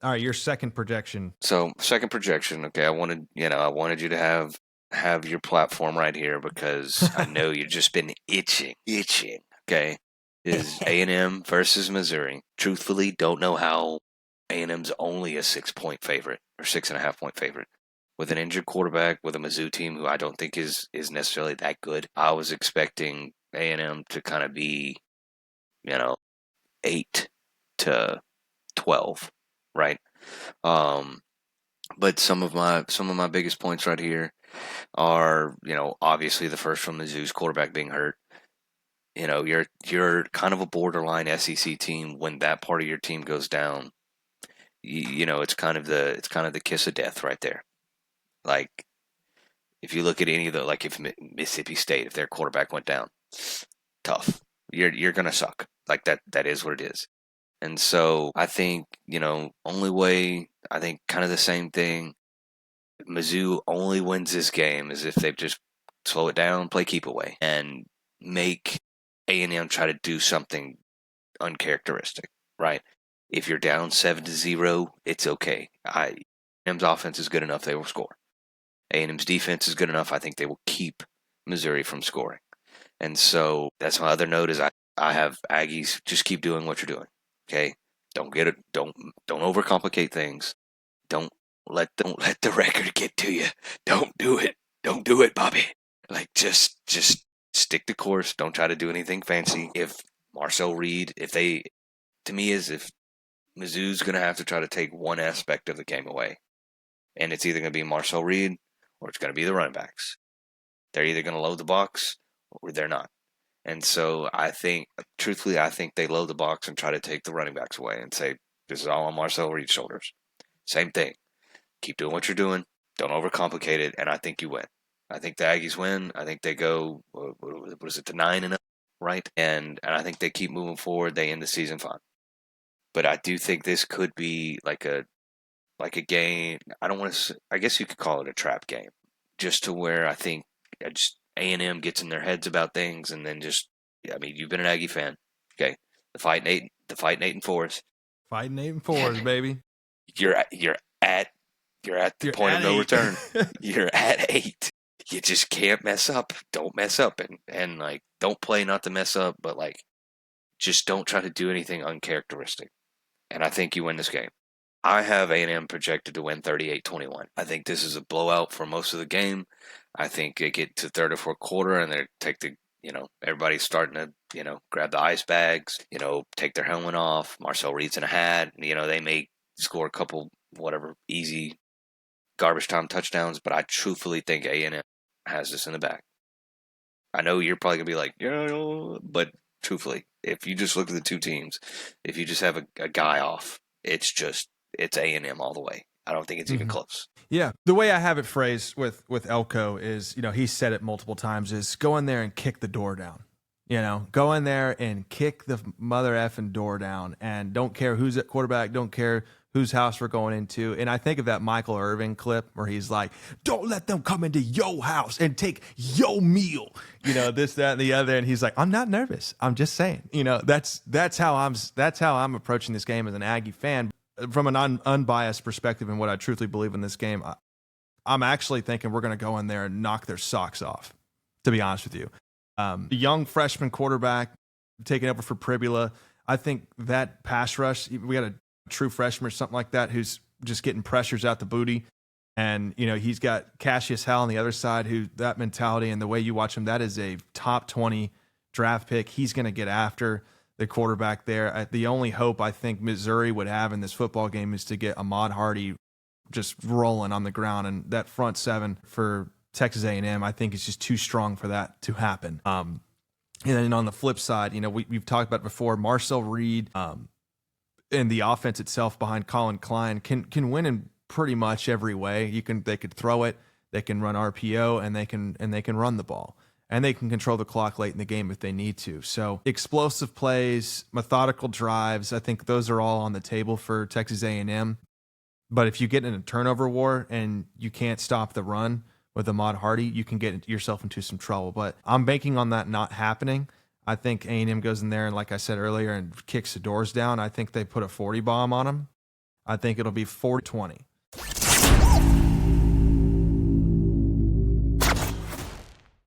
All right, your second projection. So second projection, okay, I wanted you to have your platform right here because I know you've just been itching, okay? Is A&M versus Missouri. Truthfully, don't know how A&M's only a 6 point favorite or 6.5 point favorite. With an injured quarterback, with a Mizzou team who I don't think is necessarily that good, I was expecting A&M to kind of be, you know, 8 to 12, right? Um, but some of my biggest points right here are, obviously the first from Mizzou's quarterback being hurt. You're kind of a borderline SEC team when that part of your team goes down. It's kind of the kiss of death right there. Like if you look at any of the like if Mississippi State, if their quarterback went down, tough. You're gonna suck. Like that is what it is. And so I think, only way I think kind of the same thing. Mizzou only wins this game is if they just slow it down, play keep away, and make A&M try to do something uncharacteristic, right? If you're down 7-0, it's okay. A&M's offense is good enough; they will score. A&M's defense is good enough. I think they will keep Missouri from scoring. And so that's my other note is I have Aggies just keep doing what you're doing. Okay, don't get it. Don't overcomplicate things. Don't let the record get to you. Don't do it. Don't do it, Bobby. Like just stick to course. Don't try to do anything fancy. If Marcel Reed, if they to me is if Mizzou's gonna have to try to take one aspect of the game away. And it's either gonna be Marcel Reed or it's gonna be the running backs. They're either gonna load the box or they're not. And so truthfully, I think they load the box and try to take the running backs away and say, this is all on Marcel Reed's shoulders. Same thing. Keep doing what you're doing. Don't overcomplicate it, and I think you win. I think the Aggies win. I think they go. What is it? To 9-0, right? And I think they keep moving forward. They end the season fine. But I do think this could be like a game. I don't want to. I guess you could call it a trap game, just to where I think just A&M gets in their heads about things, and then just. I mean, you've been an Aggie fan, okay? The fighting eight and fours. Fighting 8 and 4s, baby. You're at You're at the You're point of at no 8. return. You're at 8. You just can't mess up. Don't mess up, and like don't play not to mess up, but like just don't try to do anything uncharacteristic. And I think you win this game. I have A&M projected to win 38-21. I think this is a blowout for most of the game. I think they get to third or fourth quarter and they take everybody's starting to, grab the ice bags, take their helmet off. Marcel Reed's in a hat. They may score a couple, whatever, easy garbage time touchdowns, but I truthfully think A&M has this in the back. I know you're probably going to be like, yeah, but truthfully, if you just look at the two teams, if you just have a guy off, it's A&M all the way. I don't think it's even Mhm. close. Yeah, the way I have it phrased with Elko is, he's said it multiple times, is go in there and kick the door down. Go in there and kick the mother effing door down, and don't care who's at quarterback, don't care whose house we're going into. And I think of that Michael Irvin clip where he's like, "Don't let them come into your house and take your meal." This, that, and the other. And he's like, "I'm not nervous. I'm just saying." That's how I'm approaching this game as an Aggie fan from an unbiased perspective and what I truthfully believe in this game. I'm actually thinking we're going to go in there and knock their socks off, to be honest with you. The young freshman quarterback taking over for Pribula. I think that pass rush, we got a true freshman or something like that who's just getting pressures out the booty. And, he's got Cassius Howell on the other side, who that mentality and the way you watch him, that is a top 20 draft pick. He's going to get after the quarterback there. The only hope I think Missouri would have in this football game is to get Ahmad Hardy just rolling on the ground, and that front seven for Texas A&M, I think, is just too strong for that to happen. And then on the flip side, we've talked about it before, Marcel Reed and the offense itself behind Colin Klein can win in pretty much every way. They could throw it, they can run RPO, and they can run the ball. And they can control the clock late in the game if they need to. So explosive plays, methodical drives, I think those are all on the table for Texas A&M. But if you get in a turnover war and you can't stop the run with Ahmad Hardy, you can get yourself into some trouble. But I'm banking on that not happening. I think A&M goes in there and, like I said earlier, and kicks the doors down. I think they put a 40 bomb on them. I think it'll be 40-20.